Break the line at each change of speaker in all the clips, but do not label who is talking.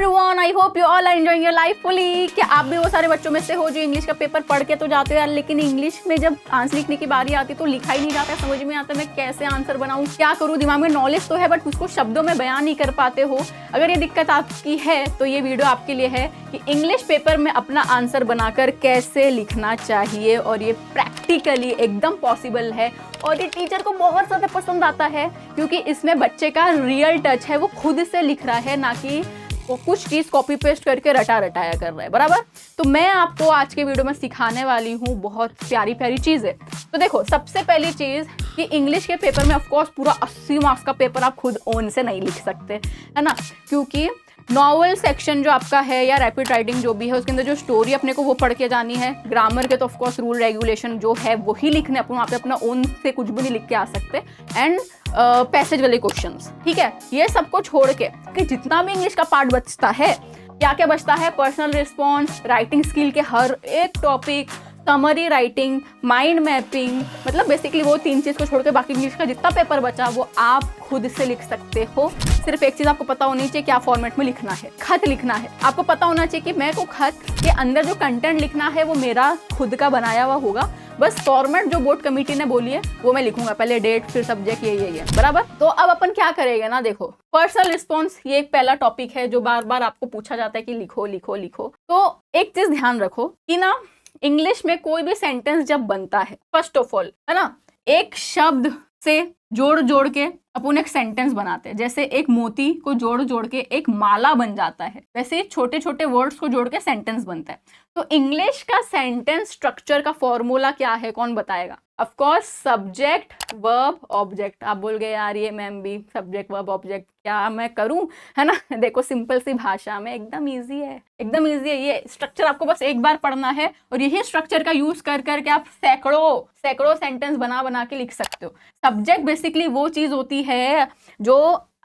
Everyone, I hope you all are enjoying your life fully. क्या आप भी वो सारे बच्चों में से हो जो इंग्लिश का पेपर पढ़ के तो जाते हो यार, लेकिन इंग्लिश में जब आंसर लिखने की बारी आती तो लिखा ही नहीं जाता, समझ में आता मैं कैसे आंसर बनाऊं, क्या करूं। दिमाग में नॉलेज तो है बट उसको शब्दों में बयान नहीं कर पाते हो। अगर ये दिक्कत आपकी है तो ये वीडियो आपके लिए है कि इंग्लिश पेपर में अपना आंसर बनाकर कैसे लिखना चाहिए, और ये प्रैक्टिकली एकदम पॉसिबल है। और ये टीचर को बहुत ज़्यादा पसंद आता है क्योंकि इसमें बच्चे का रियल टच है, वो खुद से लिख रहा है, ना कि वो कुछ चीज़ कॉपी पेस्ट करके रटाया कर रहा है, बराबर। तो मैं आपको आज के वीडियो में सिखाने वाली हूँ बहुत प्यारी प्यारी चीज़ें। तो देखो, सबसे पहली चीज़ कि इंग्लिश के पेपर में ऑफकोर्स पूरा 80 मार्क्स का पेपर आप खुद ओन से नहीं लिख सकते, है ना, क्योंकि नॉवल सेक्शन जो आपका है या रैपिड राइटिंग जो भी है उसके अंदर जो स्टोरी अपने को वो पढ़ के जानी है। ग्रामर के तो ऑफकोर्स रूल रेगुलेशन जो है वही लिखने, अपन वहाँ पे अपना ओन से कुछ भी नहीं लिख के आ सकते। एंड पैसेज वाले क्वेश्चंस, ठीक है, ये सबको छोड़ के कि जितना भी इंग्लिश का पार्ट बचता है, क्या क्या बचता है, पर्सनल रिस्पॉन्स, राइटिंग स्किल के हर एक topic, summary writing, mind mapping, मतलब बेसिकली वो 3 चीज़ को छोड़ के बाकी इंग्लिश का जितना पेपर बचा वो आप खुद से लिख सकते हो। सिर्फ एक चीज़ आपको पता होनी चाहिए, क्या फॉर्मेट में लिखना है, खत लिखना है। आपको पता होना चाहिए कि मैं को खत के अंदर जो कंटेंट लिखना है वो मेरा खुद का बनाया हुआ होगा। बस फॉर्मेट जो बोर्ड कमेटी ने बोली है वो मैं लिखूंगा, पहले डेट फिर सब्जेक्ट, ये है, बराबर। तो अब अपन क्या करेंगे ना, देखो, पर्सनल रिस्पॉन्स ये एक पहला टॉपिक है जो बार बार आपको पूछा जाता है कि लिखो लिखो लिखो। तो एक चीज ध्यान रखो कि ना, इंग्लिश में कोई भी सेंटेंस जब बनता है, फर्स्ट ऑफ ऑल, है ना, एक शब्द से जोड़ के अपन एक सेंटेंस बनाते हैं। जैसे एक मोती को जोड़ के एक माला बन जाता है, वैसे छोटे छोटे वर्ड्स को जोड़ के सेंटेंस बनता है। तो इंग्लिश का सेंटेंस स्ट्रक्चर का फॉर्मूला क्या है, कौन बताएगा? Of course subject verb object. आप बोल गए यार ये मैम भी सब्जेक्ट वर्ब ऑब्जेक्ट क्या मैं करूं, है ना। देखो, सिंपल सी भाषा में एकदम इजी है, एकदम इजी है। ये स्ट्रक्चर आपको बस एक बार पढ़ना है और यही स्ट्रक्चर का यूज कर करके आप सैकड़ों सेंटेंस बना के लिख सकते हो। सब्जेक्ट बेसिकली वो चीज होती है जो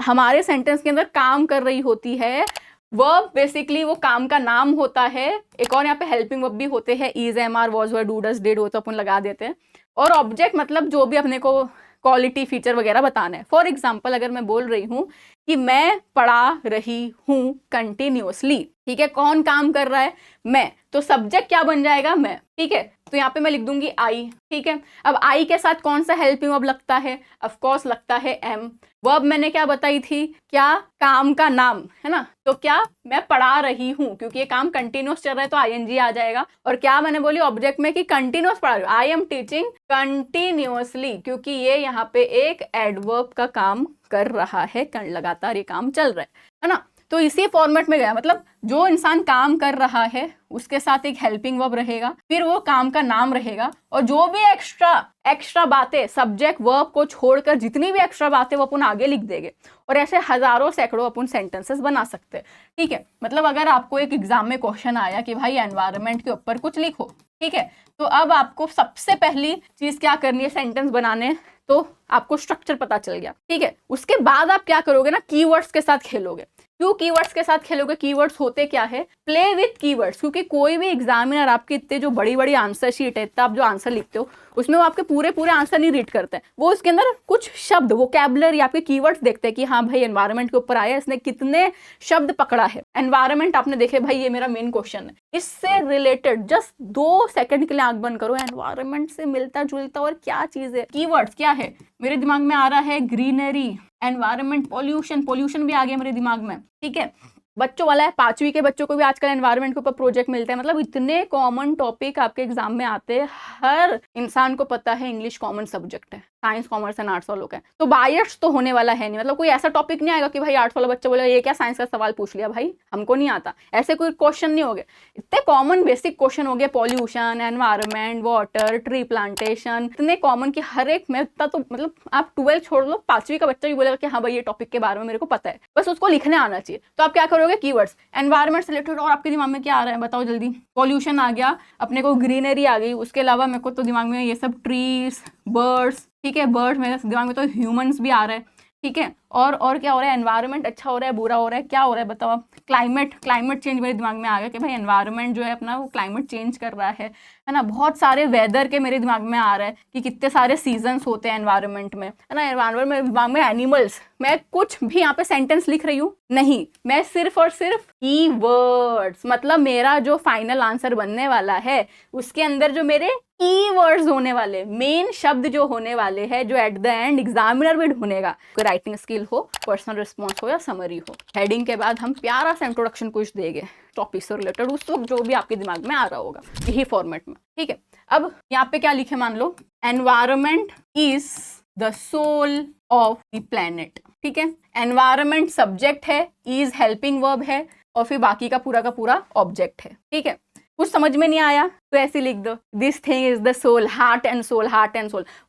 हमारे सेंटेंस के अंदर काम कर रही होती है। वर्ब बेसिकली वो काम का नाम होता है। एक और यहाँ पे हेल्पिंग वर्ब भी होते हैं, is, am, are, was, were, do, does, did, वो तो अपन लगा देते हैं। और ऑब्जेक्ट मतलब जो भी अपने को क्वालिटी फीचर वगैरह बताना है। फॉर एग्जाम्पल, अगर मैं बोल रही हूँ कि मैं पढ़ा रही हूँ कंटिन्यूअसली, ठीक है, कौन काम कर रहा है? मैं। तो सब्जेक्ट क्या बन जाएगा? मैं, ठीक है। तो यहाँ पे मैं लिख दूंगी आई, ठीक है। अब आई के साथ कौन सा हेल्पिंग वर्ब लगता है? ऑफ कोर्स लगता है एम। वर्ब मैंने क्या बताई थी? क्या? काम का नाम, है ना। तो क्या? मैं पढ़ा रही हूँ, क्योंकि ये काम कंटिन्यूअस चल रहा है तो आईएनजी आ जाएगा। और क्या मैंने बोली ऑब्जेक्ट में कि कंटिन्यूअस पढ़ा रही हूँ, आई एम टीचिंग कंटिन्यूअसली, क्योंकि ये यहाँ पे एक एडवर्ब का काम कर रहा है, लगातार ये काम चल रहा है ना। तो इसी फॉर्मेट में गया, मतलब जो इंसान काम कर रहा है उसके साथ एक हेल्पिंग वर्ब रहेगा, फिर वो काम का नाम रहेगा, और जो भी एक्स्ट्रा बातें सब्जेक्ट वर्ब को छोड़कर जितनी भी एक्स्ट्रा बातें वो अपन आगे लिख देंगे। और ऐसे हजारों सैकड़ों अपन सेंटेंसेस बना सकते हैं, ठीक है। मतलब अगर आपको एक एग्जाम में क्वेश्चन आया कि भाई एनवायरनमेंट के ऊपर कुछ लिखो, ठीक है, तो अब आपको सबसे पहली चीज क्या करनी है सेंटेंस बनाने, तो आपको स्ट्रक्चर पता चल गया, ठीक है। उसके बाद आप क्या करोगे ना, कीवर्ड्स के साथ खेलोगे। क्यों कीवर्ड्स के साथ खेलोगे? कीवर्ड्स होते क्या है? Play with keywords. क्योंकि कोई भी एग्जामिनर आपके इतने जो बड़ी आंसर शीट है, इतना आप जो आंसर लिखते हो उसमें वो आपके पूरे आंसर नहीं रीड करते हैं, वो उसके अंदर कुछ शब्द, वोकैबुलरी, आपके कीवर्ड्स देखते हैं कि हाँ भाई एनवायरनमेंट के ऊपर आया, इसने कितने शब्द पकड़ा है। एनवायरनमेंट आपने देखे, भाई ये मेरा मेन क्वेश्चन है, इससे रिलेटेड जस्ट 2 सेकंड के लिए आंख बंद करो, एनवायरनमेंट से मिलता जुलता और क्या चीज है, कीवर्ड्स क्या है। मेरे दिमाग में आ रहा है ग्रीनरी, एनवायरनमेंट, पॉल्यूशन भी आ गया मेरे दिमाग में, ठीक है। बच्चों वाला है, 5वीं के बच्चों को भी आजकल एनवायरनमेंट के ऊपर प्रोजेक्ट मिलते हैं। मतलब इतने कॉमन टॉपिक आपके एग्जाम में आते हैं, हर इंसान को पता है इंग्लिश कॉमन सब्जेक्ट है, साइंस कॉमर्स एंड आर्ट्स वालों का, तो बायस तो होने वाला है नहीं। मतलब कोई ऐसा टॉपिक नहीं आएगा कि भाई आर्ट्स वाला बच्चा बोले ये क्या साइंस का सवाल पूछ लिया, भाई हमको नहीं आता, ऐसे कोई क्वेश्चन नहीं हो गए। इतने कॉमन बेसिक क्वेश्चन हो गए, pollution, environment, water, tree plantation, इतने कॉमन कि हर एक में इतना, तो मतलब आप 12 छोड़ लो, 5वीं का बच्चा भी बोलेगा कि हाँ भाई ये टॉपिक के बारे में मेरे को पता है, बस उसको लिखने आना चाहिए। तो आप क्या करोगे? कीवर्ड्स, एनवायरनमेंट से रिलेटेड। और आपके दिमाग में क्या आ रहा है बताओ जल्दी? पॉल्यूशन आ गया, अपने को ग्रीनरी आ गई, उसके अलावा मेरे को तो दिमाग में ये सब ट्रीज, बर्ड्स, ठीक है, बर्ड्स, मेरे दिमाग में तो ह्यूमंस भी आ रहा है, ठीक है। और क्या हो रहा है, एनवायरनमेंट अच्छा हो रहा है, बुरा हो रहा है, क्या हो रहा है बताओ आप। क्लाइमेट चेंज मेरे दिमाग में आ गया कि भाई एनवायरनमेंट जो है अपना वो क्लाइमेट चेंज कर रहा है ना। बहुत सारे वेदर के मेरे दिमाग में आ रहा है कि कितने सारे सीजन्स होते हैं एनवायरनमेंट में, है ना। एनवायरनमेंट में दिमाग में एनिमल्स, मैं कुछ भी यहाँ पे सेंटेंस लिख रही हूँ नहीं, मैं सिर्फ और सिर्फ कीवर्ड्स, मतलब मेरा जो फाइनल आंसर बनने वाला है उसके अंदर जो मेरे कीवर्ड्स होने वाले, मेन शब्द जो होने वाले हैं, जो एट द एंड एग्जामिनर भी ढूंढेगा, कोई राइटिंग स्किल हो, पर्सनल रिस्पॉन्स हो या समरी हो। हेडिंग के बाद हम प्यारा सा इंट्रोडक्शन कुछ देंगे टॉपिक से रिलेटेड, उस वक्त जो भी आपके दिमाग में आ रहा होगा, यही फॉर्मेट में, ठीक है। अब यहाँ पे क्या लिखे, मान लो environment is the soul of the planet, ठीक है। एनवायरमेंट सब्जेक्ट है, इज हेल्पिंग वर्ब है, और फिर बाकी का पूरा ऑब्जेक्ट है, ठीक है। कुछ समझ में नहीं आया तो ऐसे लिख दो, this thing is the soul, heart and soul,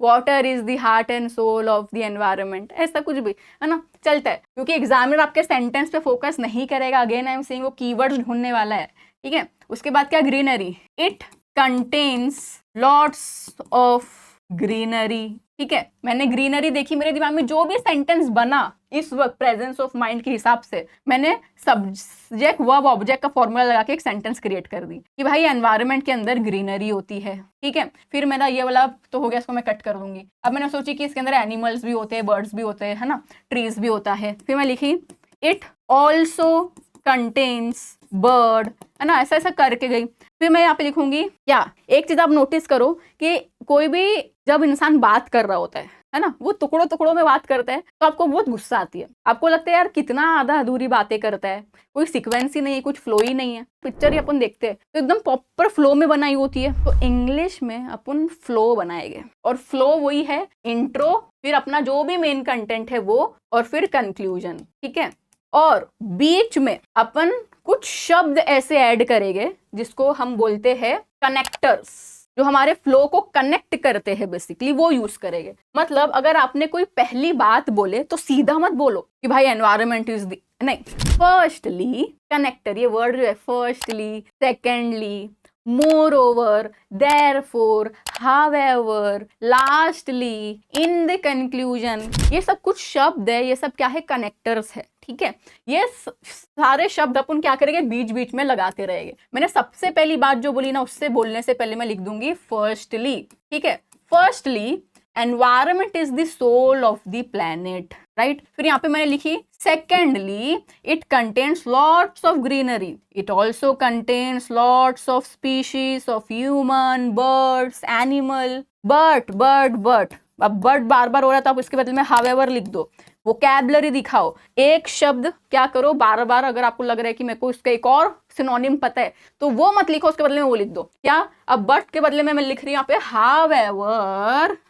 water is the heart and soul of the environment, ऐसा कुछ भी, है ना, चलता है। क्योंकि एग्जामिनर आपके सेंटेंस पे फोकस नहीं करेगा, अगेन आई एम सेइंग, वो कीवर्ड्स ढूंढने वाला है, ठीक है। उसके बाद क्या, greenery, it contains lots of greenery, ठीक है। मैंने ग्रीनरी देखी, मेरे दिमाग में जो भी सेंटेंस बना इस वक्त प्रेजेंस ऑफ माइंड के हिसाब से मैंने सब्जेक्ट वर्ब ऑब्जेक्ट का फॉर्मूला लगा के एक सेंटेंस क्रिएट कर दी कि भाई एनवायरनमेंट के अंदर ग्रीनरी होती है, ठीक है। फिर मेरा ये वाला तो हो गया, इसको मैं कट कर दूंगी। अब मैंने सोची कि इसके अंदर एनिमल्स भी होते हैं, बर्ड्स भी होते हैं, है ना, ट्रीज भी होता है। फिर मैं लिखी इट ऑल्सो कंटेन्स बर्ड, है ना, ऐसा ऐसा करके गई। फिर मैं यहाँ पे लिखूंगी क्या, एक चीज आप नोटिस करो कि कोई भी जब इंसान बात कर रहा होता है ना, वो टुकड़ों टुकड़ों में बात करता है तो आपको बहुत गुस्सा आती है, आपको लगता है यार कितना आधा अधूरी बातें करता है, कोई सीक्वेंस ही नहीं है, कुछ फ्लो ही नहीं है। पिक्चर ही अपन देखते हैं तो एकदम प्रॉपर फ्लो में बनाई होती है, तो इंग्लिश में अपन फ्लो बनाएंगे, और फ्लो वही है इंट्रो, फिर अपना जो भी मेन कंटेंट है वो, और फिर कंक्लूजन, ठीक है। और बीच में अपन कुछ शब्द ऐसे ऐड करेंगे जिसको हम बोलते हैं कनेक्टर्स, जो हमारे फ्लो को कनेक्ट करते हैं, बेसिकली वो यूज करेंगे। मतलब अगर आपने कोई पहली बात बोले तो सीधा मत बोलो कि भाई एनवायरनमेंट इज द, नहीं, फर्स्टली कनेक्टर, ये वर्ड जो है firstly, secondly, moreover, therefore, however, lastly, in the conclusion, ये सब कुछ शब्द है, ये सब क्या है, कनेक्टर्स है, ठीक है। ये सारे शब्द अपन क्या करेंगे, बीच बीच में लगाते रहेंगे। मैंने सबसे पहली बात जो बोली ना, उससे बोलने से पहले मैं लिख दूंगी फर्स्टली, ठीक है। Firstly environment is the soul of the planet, right. फिर यहाँ पे मैंने लिखी secondly it contains lots of greenery, it also contains lots of species of human, birds, animal, but अब बट बार बार हो रहा था, आप इसके बदले में हावेवर लिख दो, वोकैबुलरी दिखाओ। एक शब्द क्या करो, बार बार अगर आपको लग रहा है कि मेरे को इसका एक और सिनोनिम पता है तो वो मत लिखो, उसके बदले में वो लिख दो। क्या, अब बट के बदले में मैं लिख रही हूँ यहाँ पे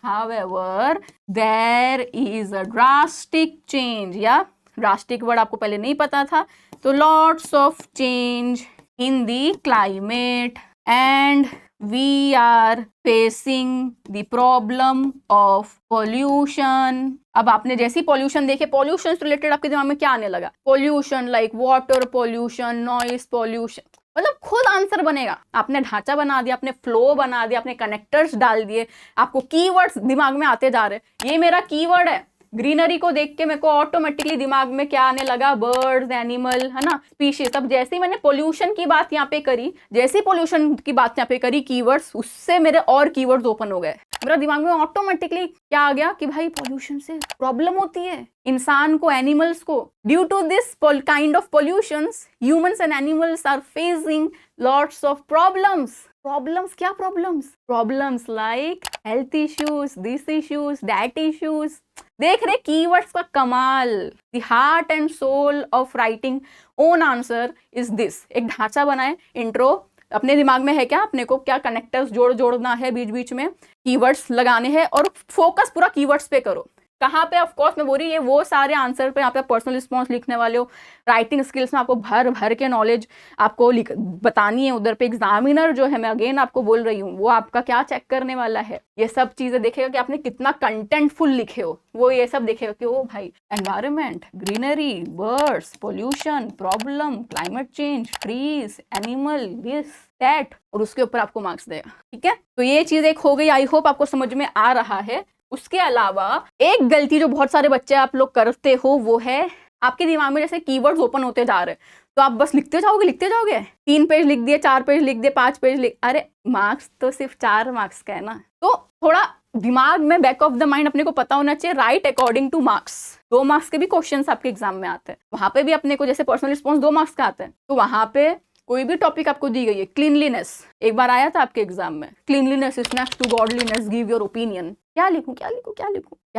however there is a drastic change, या ड्रास्टिक वर्ड आपको पहले नहीं पता था, तो lots of change in the climate and we are facing the problem of pollution। अब आपने जैसी पॉल्यूशन देखे, पॉल्यूशन से रिलेटेड आपके दिमाग में क्या आने लगा, pollution like water pollution, noise pollution, मतलब खुद आंसर बनेगा। आपने ढांचा बना दिया, आपने फ्लो बना दिया, आपने कनेक्टर्स डाल दिए, आपको कीवर्ड्स दिमाग में आते जा रहे। ये मेरा कीवर्ड है, ग्रीनरी को देख के मेरे को ऑटोमेटिकली दिमाग में क्या आने लगा, बर्ड्स, एनिमल, है ना, स्पीशीज। अब जैसे ही मैंने पोल्यूशन की बात यहाँ पे करी, जैसे पोल्यूशन की बात यहाँ पे करी, कीवर्ड्स, उससे मेरे और कीवर्ड्स ओपन हो गए। मेरा दिमाग में ऑटोमेटिकली क्या आ गया कि भाई पोल्यूशन से प्रॉब्लम होती है इंसान को, एनिमल्स को। Due to this kind of pollutions humans and animals are facing lots of problems. क्या problems like health issues, this issues, that issues. देख रहे कीवर्ड्स का कमाल। The heart and soul of writing own answer is this. एक ढांचा बनाए, intro अपने दिमाग में है क्या, अपने को क्या कनेक्टर्स जोड़ना है, बीच बीच में कीवर्ड्स लगाने हैं, और फोकस पूरा कीवर्ड्स पे करो। कहाँ पे, ऑफ कोर्स मैं बोल रही, ये वो सारे आंसर पे यहाँ पे पर्सनल रिस्पॉन्स लिखने वाले हो, राइटिंग स्किल्स में आपको भर के नॉलेज आपको बतानी है। उधर पे एग्जामिनर जो है, मैं अगेन आपको बोल रही हूँ, वो आपका क्या चेक करने वाला है, ये सब चीजें देखेगा कि आपने कितना कंटेंटफुल लिखे हो। वो ये सब देखेगा कि ओ भाई environment, greenery, birds, pollution, problem, climate change, trees, animal, this that, और उसके ऊपर आपको मार्क्स देगा, ठीक है। तो ये चीज एक हो गई, आई होप आपको समझ में आ रहा है। उसके अलावा एक गलती जो बहुत सारे बच्चे आप लोग करते हो वो है आपके दिमाग में जैसे कीवर्ड्स ओपन होते जा रहे हैं तो आप बस लिखते जाओगे 3 पेज लिख दिए, 4 पेज लिख दिए, 5 पेज लिख, अरे मार्क्स तो सिर्फ 4 मार्क्स का है ना। तो थोड़ा दिमाग में बैक ऑफ द माइंड अपने को पता होना चाहिए, right according two marks. 2 marks के भी क्वेश्चंस आपके एग्जाम में आते हैं, वहां पे भी अपने को जैसे पर्सनल रिस्पॉन्स 2 मार्क्स का आता है, तो वहां पे कोई भी टॉपिक आपको दी गई है, क्लीनलीनेस एक बार आया था आपके एग्जाम में, cleanliness is next to godliness, give your opinion, क्या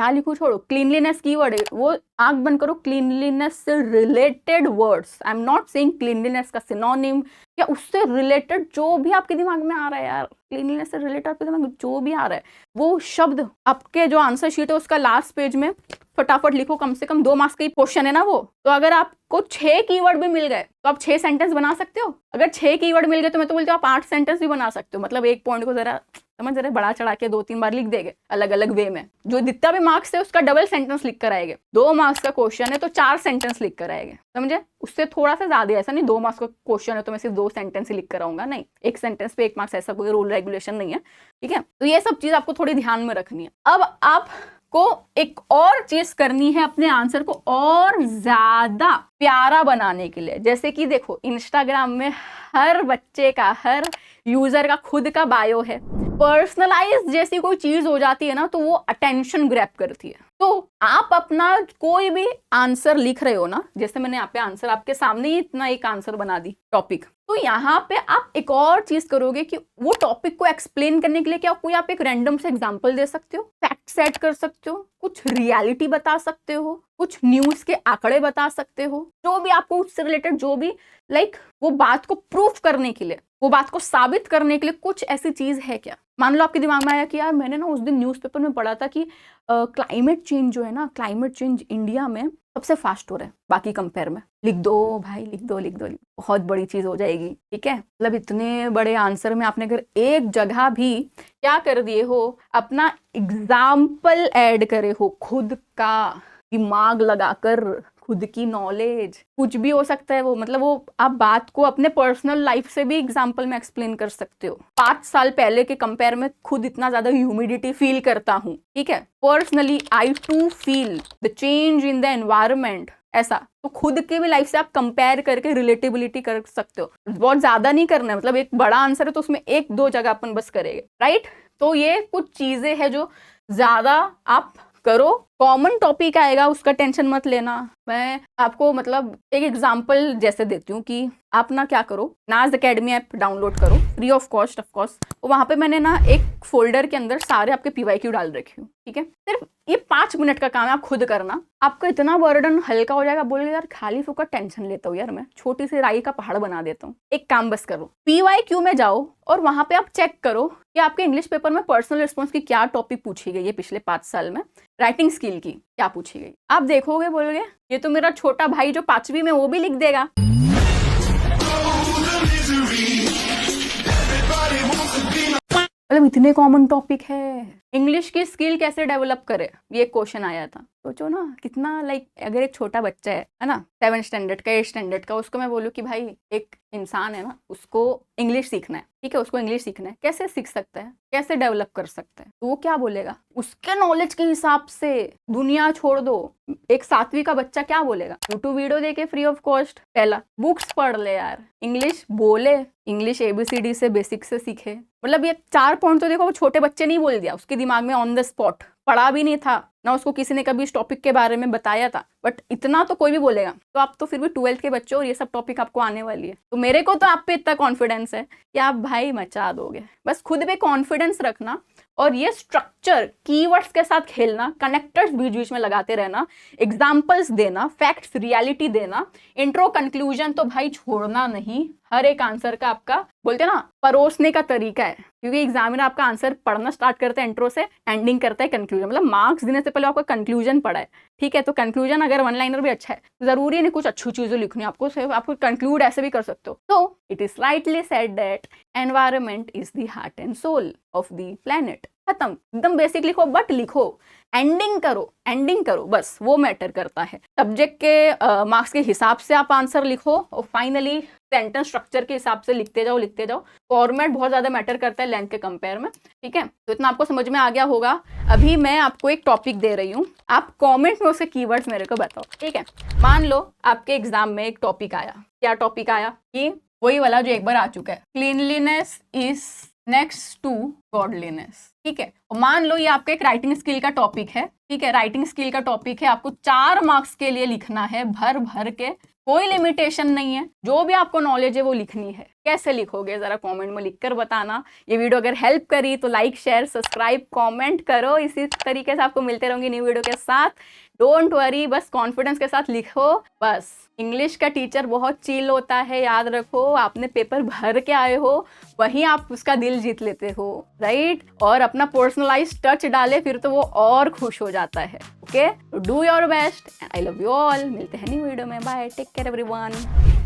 लिखूं छोड़ो, क्लीनलीनेस कीवर्ड है, वो आंख बंद करो, क्लीनलीनेस से related words, I am not saying cleanliness का सिनोनिम या उससे रिलेटेड जो भी आपके दिमाग में आ रहा है यार, क्लीनलीनेस से रिलेटेड आपके दिमाग में जो भी आ रहा है वो शब्द आपके जो आंसर शीट है उसका लास्ट पेज में फटाफट लिखो। कम से कम 2 मार्क्स का ही क्वेश्चन है ना वो, तो अगर आपको 6 कीवर्ड भी मिल गए तो आप 6 सेंटेंस बना सकते हो। अगर 6 कीवर्ड मिल गए तो मैं तो बोलती हूँ आप 8 सेंटेंस भी बना सकते हो। मतलब एक पॉइंट को जरा बड़ा चढ़ा के 2-3 बार लिख देंगे अलग अलग वे में, जो जितना भी मार्क्स है उसका डबल सेंटेंस लिख कर आएंगे। 2 मार्क्स का क्वेश्चन है तो 4 सेंटेंस लिख कर आएंगे, समझे? उससे थोड़ा सा ज्यादा, ऐसा नहीं 2 मार्क्स का क्वेश्चन है तो मैं सिर्फ 2 सेंटेंस ही लिख कर आऊंगा, नहीं, 1 सेंटेंस पे 1 मार्क्स, ऐसा कोई रूल रेगुलेशन नहीं है, ठीक है? तो ये सब चीज आपको थोड़ी ध्यान में रखनी है। अब आपको एक और चीज करनी है अपने आंसर को और ज्यादा प्यारा बनाने के लिए, जैसे कि देखो इंस्टाग्राम में हर बच्चे का, हर यूजर का खुद का बायो है, पर्सनलाइज जैसी कोई चीज हो जाती है ना तो वो अटेंशन ग्रैब करती है। तो आप अपना कोई भी आंसर लिख रहे हो ना, जैसे मैंने यहाँ पे आंसर आपके सामने ही इतना एक आंसर बना दी टॉपिक, तो यहाँ पे आप एक और चीज करोगे कि वो टॉपिक को एक्सप्लेन करने के लिए क्या कोई आप एक रैंडम से एग्जांपल दे सकते हो, फैक्ट सेट कर सकते हो, कुछ रियलिटी बता सकते हो, कुछ न्यूज के आंकड़े बता सकते हो, जो भी आपको उससे रिलेटेड, जो भी लाइक वो बात को प्रूफ करने के लिए, वो बात को साबित करने के लिए कुछ ऐसी चीज है क्या। मान लो आपके दिमाग में आया कि यार मैंने ना उस दिन न्यूज़पेपर में पढ़ा था कि क्लाइमेट चेंज जो है ना, क्लाइमेट चेंज इंडिया में सबसे फास्ट हो रहा है बाकी कंपेयर में, लिख दो भाई, लिख दो, बहुत बड़ी चीज हो जाएगी, ठीक है? मतलब इतने बड़े आंसर में आपने अगर एक जगह भी क्या कर दिए हो, अपना एग्जाम्पल ऐड करे हो, खुद का दिमाग लगाकर, खुद की नॉलेज, कुछ भी हो सकता है वो, मतलब वो आप बात को अपने पर्सनल लाइफ से भी एग्जांपल में एक्सप्लेन कर सकते हो। 5 साल पहले के कंपेयर में खुद इतना ज्यादा ह्यूमिडिटी फील करता हूँ, ठीक है? Personally I too feel the change in the environment, ऐसा तो खुद के भी लाइफ से आप कंपेयर करके रिलेटेबिलिटी कर सकते हो। बहुत ज्यादा नहीं करना है, मतलब एक बड़ा आंसर है तो उसमें 1-2 जगह अपन बस करेंगे, राइट? तो ये कुछ चीजें हैं जो ज्यादा आप करो। कॉमन टॉपिक आएगा उसका टेंशन मत लेना। मैं आपको मतलब एक एग्जांपल जैसे देती हूँ कि आप ना क्या करो, नाज अकेडमी ऐप डाउनलोड करो free of cost, of course. वहां पे मैंने ना एक फोल्डर के अंदर सारे आपके PYQ डाल रखे हूँ, ठीक है? सिर्फ ये 5 मिनट का काम है, आप खुद करना, आपका इतना बर्डन हल्का हो जाएगा। बोले यार खाली फुकट टेंशन लेता हूँ यार, मैं छोटी सी राई का पहाड़ बना देता हूँ। एक काम बस करो, PYQ में जाओ और वहां पे आप चेक करो कि आपके इंग्लिश पेपर में पर्सनल रिस्पॉन्स की क्या टॉपिक पूछी गई है पिछले 5 साल में, राइटिंग स्किल की क्या पूछी गई। आप देखोगे, बोलोगे ये तो मेरा छोटा भाई जो 5वीं में वो भी लिख देगा। मतलब इतने कॉमन टॉपिक है। इंग्लिश की स्किल कैसे डेवलप करे, ये क्वेश्चन आया था। सोचो ना कितना, लाइक अगर एक छोटा बच्चा है ना 7 स्टैंडर्ड का, 8 स्टैंडर्ड का, उसको मैं बोलूँ कि भाई एक इंसान है ना, उसको इंग्लिश सीखना है, ठीक है? उसको इंग्लिश सीखना है, कैसे सीख सकता है, कैसे डेवलप कर सकता है, तो वो क्या बोलेगा उसके नॉलेज के हिसाब से। दुनिया छोड़ दो, एक 7वीं का बच्चा क्या बोलेगा, यूट्यूब वीडियो देके फ्री ऑफ कॉस्ट, पहला बुक्स पढ़ ले यार, इंग्लिश बोले, इंग्लिश ABCD से बेसिक से सीखे। मतलब ये 4 पॉइंट तो देखो वो छोटे बच्चे नहीं बोल दिया, उसके दिमाग में ऑन द स्पॉट, पढ़ा भी नहीं था ना उसको किसी ने कभी इस टॉपिक के बारे में बताया था, बट इतना तो कोई भी बोलेगा। तो आप तो फिर भी 12th के बच्चे और ये सब टॉपिक आपको आने वाली है, तो मेरे को तो आप पे इतना कॉन्फिडेंस है कि आप भाई मचा दोगे। बस खुद पे कॉन्फिडेंस रखना और ये स्ट्रक्चर कीवर्ड्स के साथ खेलना, कनेक्टर्स बीच बीच में लगाते रहना, एग्जाम्पल्स देना, फैक्ट्स, रियलिटी देना, इंट्रो कंक्लूजन तो भाई छोड़ना नहीं। हर एक आंसर का आपका बोलते हैं ना परोसने का तरीका है, क्योंकि एग्जामिनर आपका आंसर पढ़ना स्टार्ट करता है इंट्रो से, एंडिंग करता है कंक्लूजन। मतलब मार्क्स देने से पहले आपका कंक्लूजन पढ़ा है, ठीक है? तो कंक्लूजन अगर 1 लाइनर भी अच्छा है, जरूरी नहीं कुछ अच्छी चीजें लिखनी आपको, सिर्फ आपको कंक्लूड ऐसे भी कर सकते हो। तो it is rightly said that environment is the heart and soul of the planet. खत्म, एकदम बेसिक लिखो, बट लिखो। एंडिंग करो, बस वो मैटर करता है। सब्जेक्ट के मार्क्स के हिसाब से आप आंसर लिखो और फाइनली सेंटेंस स्ट्रक्चर के हिसाब से लिखते जाओ। फॉर्मेट बहुत ज्यादा मैटर करता है लेंथ के कंपेयर में, ठीक है। तो इतना आपको समझ में आ गया होगा। अभी मैं आपको एक टॉपिक दे रही हूँ, आप कमेंट में उसके कीवर्ड्स मेरे को बताओ, ठीक है। मान लो आपके एग्जाम में एक टॉपिक आया, क्या टॉपिक आया कि वही वाला जो एक बार आ चुका है, cleanliness is next to godliness, ठीक है। और मान लो ये आपका एक राइटिंग स्किल का टॉपिक है, ठीक है, राइटिंग स्किल का टॉपिक है, आपको 4 मार्क्स के लिए लिखना है भर भर के, कोई लिमिटेशन नहीं है, जो भी आपको नॉलेज है वो लिखनी है। कैसे लिखोगे जरा कमेंट में लिखकर बताना। ये वीडियो अगर हेल्प करी तो लाइक शेयर सब्सक्राइब कमेंट करो। इसी तरीके से आपको मिलते रहेंगे न्यू वीडियो के साथ। डोंट वरी, बस कॉन्फिडेंस के साथ लिखो। बस इंग्लिश का टीचर बहुत चिल होता है, याद रखो। आपने पेपर भर के आए हो, वहीं आप उसका दिल जीत लेते हो, राइट। और अपना पर्सनलाइज टच डाले फिर तो वो और खुश हो जाता है। Okay, do your best and I love you all. मिलते हैं न्यू वीडियो में, बाय, टेक केयर एवरीवन।